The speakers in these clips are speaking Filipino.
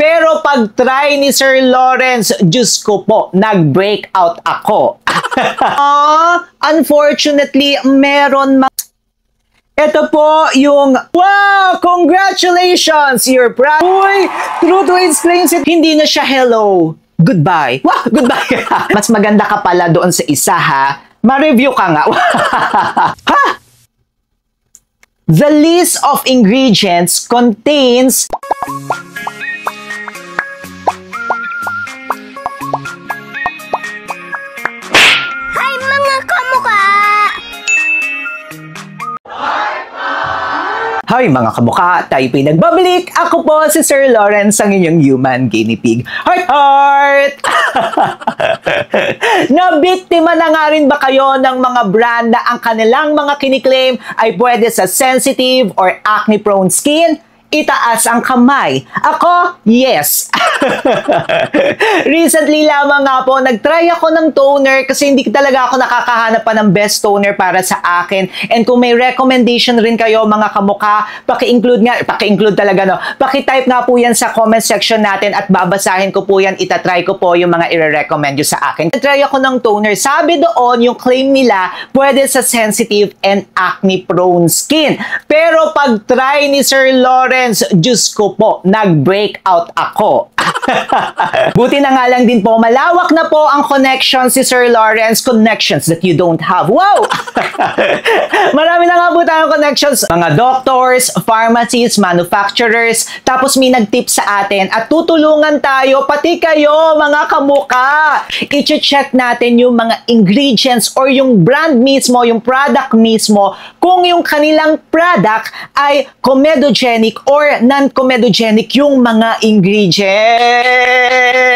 Pero pag try ni Sir Lawrence, Diyos ko po, nag-breakout ako. Unfortunately, meron ito po yung, wow, congratulations, you're proud. Uy, true to explains it, hindi na siya hello, goodbye. Wow, goodbye. Mas maganda ka pala doon sa isa, ha? Ma-review ka nga. Ha? The list of ingredients contains Hi mga kamukha! Hi mga kamukha, tayo pinagbabalik. Ako po si Sir Lawrence, ang inyong human guinea pig. Heart, heart! Nabiktima na nga rin ba kayo ng mga brand na ang kanilang mga kiniklaim ay pwede sa sensitive or acne-prone skin? Itaas ang kamay. Ako, yes. Recently lamang nga po, nag-try ako ng toner kasi hindi talaga ako nakakahanap pa ng best toner para sa akin. And kung may recommendation rin kayo mga kamukha, paki-include talaga, no? Paki-type nga po yan sa comment section natin at babasahin ko po yan, itatry ko po yung mga i-recommend nyo sa akin. Nag-try ako ng toner. Sabi doon, yung claim nila, pwede sa sensitive and acne-prone skin. Pero pag try ni Sir Lawrence, Diyos ko po, nag-breakout ako. Buti na nga lang din po, malawak na po ang connection si Sir Lawrence, connections that you don't have. Wow! Marami na nga po tayong connections. Mga doctors, pharmacies, manufacturers, tapos may nag-tip sa atin at tutulungan tayo, pati kayo mga kamuka. I-check natin yung mga ingredients or yung brand mismo, yung product mismo, kung yung kanilang product ay comedogenic or non-comedogenic yung mga ingredients.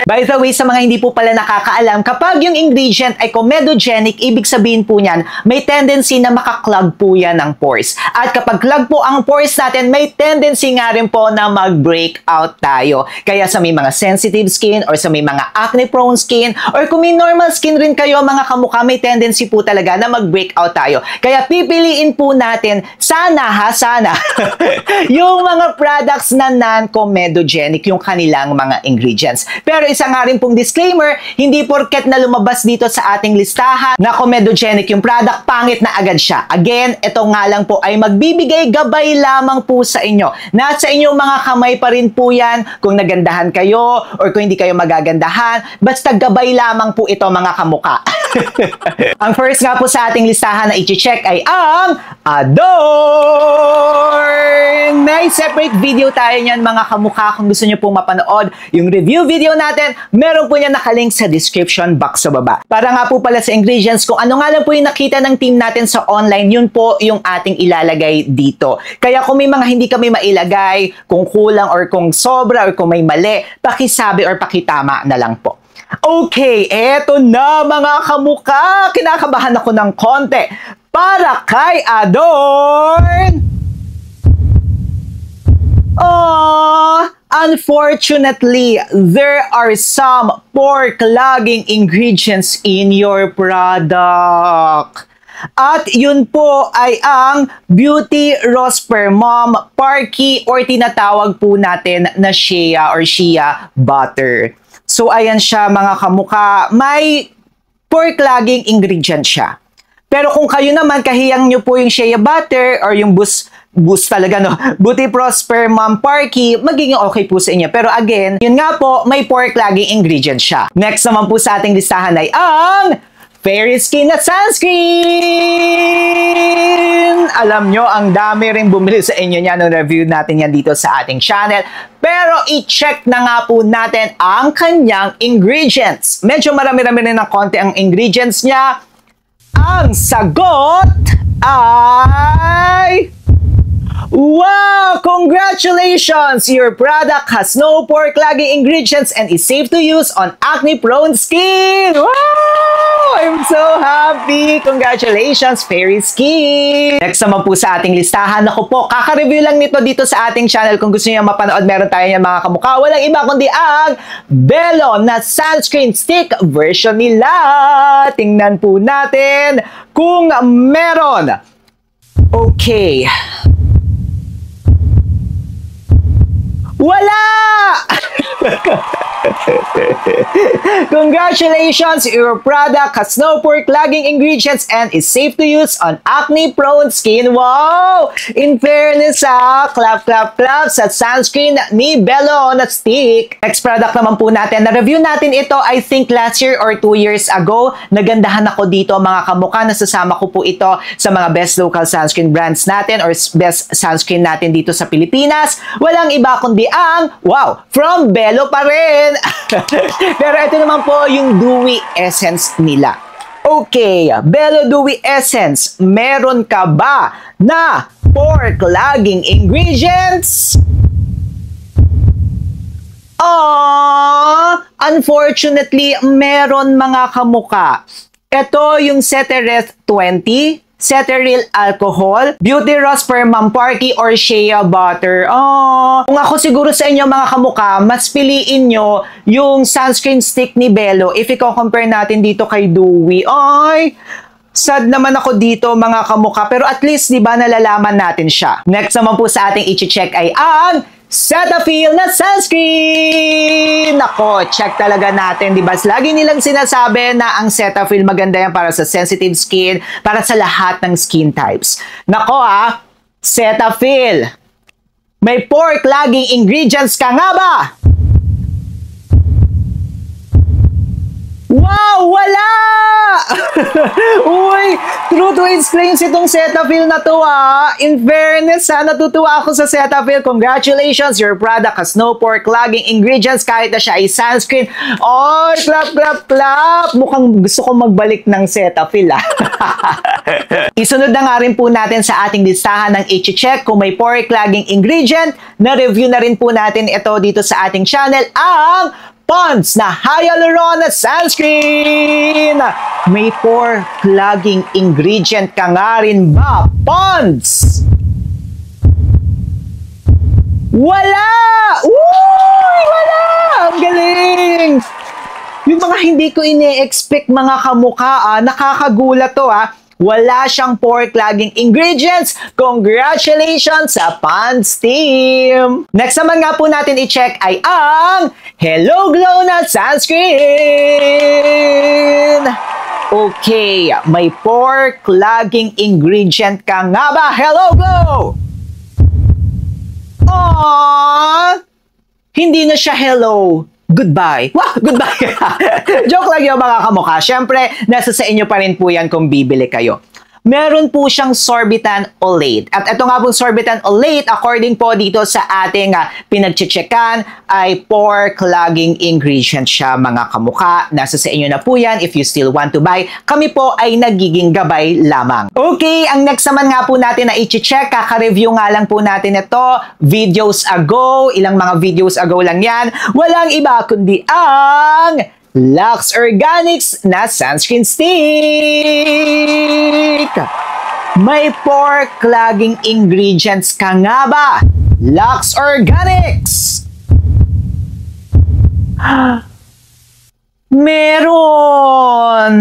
By the way, sa mga hindi po pala nakakaalam, kapag yung ingredient ay comedogenic, ibig sabihin po niyan, may tendency na makaklog po yan ng pores. At kapag clog po ang pores natin, may tendency nga rin po na mag-breakout tayo. Kaya sa may mga sensitive skin or sa may mga acne-prone skin or kung may normal skin rin kayo, mga kamukha, may tendency po talaga na mag-breakout tayo. Kaya pipiliin po natin, sana yung mga products na non-comedogenic, yung kanilang mga ingredients. Pero isa nga rin pong disclaimer, hindi porket na lumabas dito sa ating listahan na comedogenic yung product, pangit na agad siya. Again, ito nga lang po ay magbibigay gabay lamang po sa inyo. Nasa inyong mga kamay pa rin po yan kung nagandahan kayo or kung hindi kayo magagandahan. Basta gabay lamang po ito mga kamuka. Ang first nga po sa ating listahan na i-check ay ang Adorn! May separate video tayo niyan mga kamukha kung gusto nyo pong mapanood yung review video natin, meron po niya nakalink sa description box sa baba. Para nga po pala sa ingredients, kung ano nga lang po yung nakita ng team natin sa online, yun po yung ating ilalagay dito. Kaya kung may mga hindi kami mailagay, kung kulang or kung sobra or kung may mali, pakisabi or pakitama na lang po. Okay, eto na mga kamuka. Kinakabahan ako ng konti para kay Adorn. Unfortunately, there are some pore-clogging ingredients in your product. At yun po ay ang Beauty Rospermum Parky or tinatawag po natin na shea or shea butter. So ayan siya mga kamuka, may pore-clogging ingredient siya. Pero kung kayo naman, kahiyang nyo po yung shea butter or yung boost talaga, no? Beauty Rospermum Parky, magiging okay po sa inyo. Pero again, yun nga po, may pore-clogging ingredient siya. Next naman po sa ating listahan ay ang Fairy Skin na Sunscreen! Alam nyo, ang dami rin bumili sa inyo niya nung review natin yan dito sa ating channel. Pero i-check na nga po natin ang kanyang ingredients. Medyo marami-rami rin ng konti ang ingredients niya. Ang sagot ay... Wow! Congratulations! Your product has no pore-clogging ingredients and is safe to use on acne-prone skin! Wow! I'm so happy! Congratulations, Fairy Skin! Next naman po sa ating listahan, ako po, kaka-review lang nito dito sa ating channel. Kung gusto niyo mapanood, meron tayo yan mga kamukha. Walang iba kundi ang Bello na sunscreen stick version nila. Tingnan po natin kung meron. Okay. Wala! Congratulations! Your product has no pork-lagging ingredients and is safe to use on acne-prone skin. Wow! In fairness, clap, clap, clap sa sunscreen ni Bello na stick. Next product naman po natin. Na-review natin ito, I think last year or 2 years ago. Nagandahan ako dito, mga kamukha. Nasasama ko po ito sa mga best local sunscreen brands natin or best sunscreen natin dito sa Pilipinas. Walang iba kundi ang, wow, from Bello pa rin. Pero ito naman po yung Dewy Essence nila. Okay, Bello Dewy Essence, meron ka ba na pork-lagging ingredients? Unfortunately, meron mga kamuka. Ito yung Cetereth 20, Ceteryl Alcohol, Beauty Rose per Mamparky or Shea Butter. Kung ako siguro sa inyo mga kamuka, mas piliin nyo yung sunscreen stick ni Bello if i-compare natin dito kay Dewy. Ay, sad naman ako dito mga kamuka, pero at least di ba nalalaman natin siya. Next naman po sa ating i-check ay ang Cetaphil na sunscreen! Nako, check talaga natin, di ba? Lagi nilang sinasabi na ang Cetaphil maganda yan para sa sensitive skin, para sa lahat ng skin types. Nako Cetaphil, may pork-lagging ingredients ka nga ba? Wow, wala! Uy, true to its claims itong Cetaphil na to In fairness natutuwa ako sa Cetaphil. Congratulations, your product has no pork-lagging ingredients kahit na siya ay sunscreen. Oy, clap, clap, clap! Mukhang gusto kong magbalik ng Cetaphil Isunod na nga rin po natin sa ating listahan ng i-check kung may pork-lagging ingredient. Na-review na rin po natin ito dito sa ating channel, ang Pond's na Hyaluron Sunscreen! May pork-lagging ingredient ka nga rin ba, Pond's? Wala! Uy! Wala! Ang galing! Yung mga hindi ko ine-expect mga kamukha, nakakagulat to Wala siyang pork-lagging ingredients. Congratulations sa Pond's team! Next naman nga po natin i-check ay ang Hello Glow na sunscreen! Okay, may pork-lagging ingredient ka nga ba, Hello Glow? Hindi na siya hello. Goodbye. Wow, goodbye. Joke lang yun mga kamukha. Siyempre, nasa sa inyo pa rin po yan kung bibili kayo. Meron po siyang Sorbitan Olate. At ito nga pong Sorbitan Olate, according po dito sa ating pinag-checkan, ay pork-lagging ingredient siya mga kamukha. Nasa sa inyo na po yan if you still want to buy. Kami po ay nagiging gabay lamang. Okay, ang next naman nga po natin na i-check, kaka-review nga lang po natin ito videos ago. Ilang mga videos ago lang yan. Walang iba kundi ang Lux Organics na sunscreen stick! May pork-lagging ingredients ka nga ba, Lux Organics? Meron!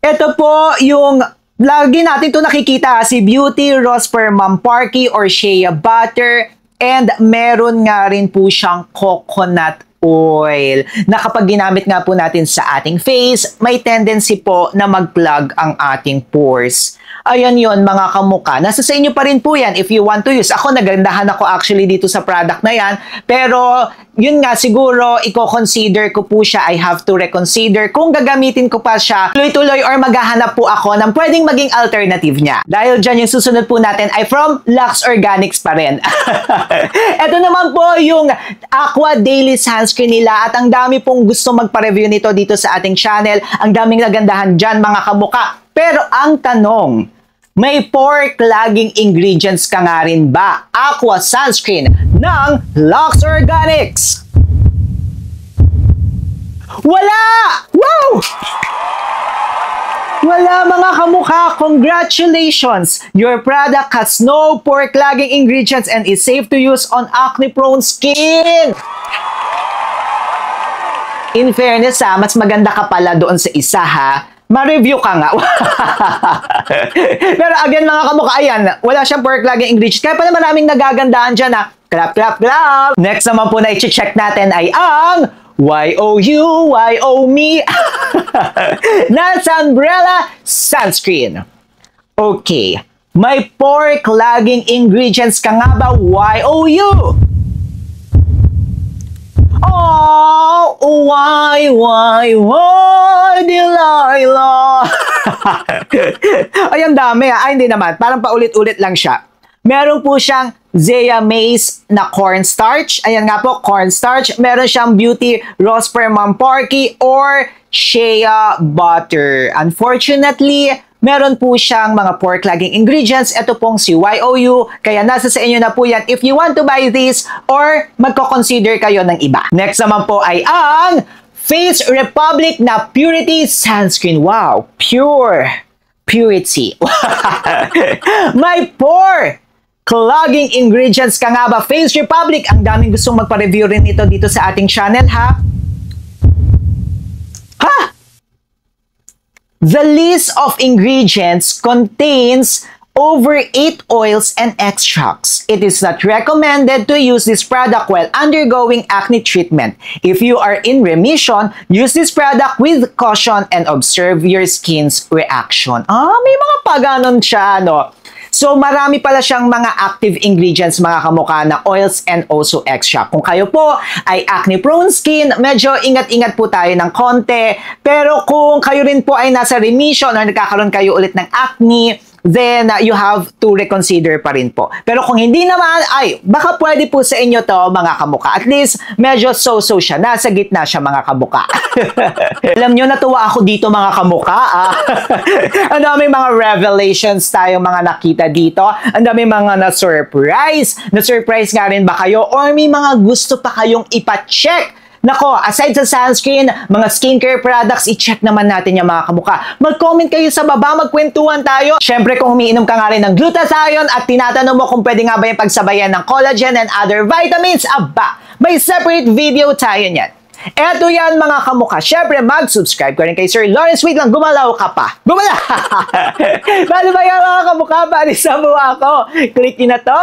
Ito po yung lagi natin ito nakikita, si Beauty Rose per Mamparky or Shea Butter, and meron nga rin po siyang coconut oil na kapag ginamit nga po natin sa ating face, may tendency po na mag-plug ang ating pores. Ayan yon mga kamukha. Nasa sa inyo pa rin po yan if you want to use. Ako, nagandahan ako actually dito sa product na yan. Pero, yun nga, siguro, i-consider ko po siya. I have to reconsider kung gagamitin ko pa siya tuloy-tuloy or maghahanap po ako ng pwedeng maging alternative niya. Dahil dyan, yung susunod po natin ay from Lux Organics pa rin. Ito naman po yung Aqua Daily Sunscreen nila at ang dami pong gusto magpa-review nito dito sa ating channel. Ang daming nagandahan dyan mga kamukha. Pero ang tanong, may pork-lagging ingredients ka nga rin ba? Aqua Sunscreen ng Lux Organics. Wala! Wow! Wala mga kamukha, congratulations! Your product has no pork-lagging ingredients and is safe to use on acne-prone skin! In fairness mas maganda ka pala doon sa isa ma-review ka nga. Pero again mga kamukha, ayan, wala siyang pork-lagging ingredients. Kaya pala maraming nagagandaan dyan Clap, clap, clap! Next naman po na i-check natin ay ang YOU, YOME na Sunbrella Sunscreen. Okay. May pork laging ingredients ka nga ba? YOU? Oh, why, Delilah? Ay, ang dami ah. Ay, hindi naman. Parang paulit-ulit lang siya. Meron po siyang Zea Maize na cornstarch. Ayan nga po, cornstarch. Meron siyang Beauty Rose Permam Porky or Shea Butter. Unfortunately, meron po siyang mga pork lagging ingredients. Ito pong si YOU. Kaya nasa sa inyo na po yan if you want to buy this or magko-consider kayo ng iba. Next naman po ay ang Face Republic na Purity Sunscreen. Wow! Purity. May pore clogging ingredients ka nga ba? Face Republic, ang daming gustong magpa-review rin ito dito sa ating channel, ha? The list of ingredients contains over 8 oils and extracts. It is not recommended to use this product while undergoing acne treatment. If you are in remission, use this product with caution and observe your skin's reaction. May mga paganon siya, no? So, marami pala siyang mga active ingredients, mga kamukha, na oils and also extract. Kung kayo po ay acne-prone skin, medyo ingat-ingat po tayo ng konti. Pero kung kayo rin po ay nasa remission or nagkakaroon kayo ulit ng acne, then you have to reconsider pa rin po. Pero kung hindi naman, ay, baka pwede po sa inyo to, mga kamuka. At least, medyo so-so siya. Nasa gitna siya, mga kamuka. Alam nyo, natuwa ako dito, mga kamuka. Ang daming mga revelations tayong mga nakita dito. Ang daming mga na-surprise. Na-surprise nga rin ba kayo? Or may mga gusto pa kayong ipa-check? Nako, aside sa sunscreen, mga skincare products, i-check naman natin yung mga kamukha. Mag-comment kayo sa baba, magkwentuhan tayo. Siyempre, kung umiinom ka nga rin ng glutathione at tinatanong mo kung pwede nga ba yung pagsabayan ng collagen and other vitamins, aba, may separate video tayo niyan. Eto yan, mga kamukha. Siyempre, mag-subscribe ka rin kay Sir Lawrence. Wait lang, gumalaw ka pa. Gumalaw! Paano ba yan, mga kamukha? Paano sa mukha ko? Click nyo na to!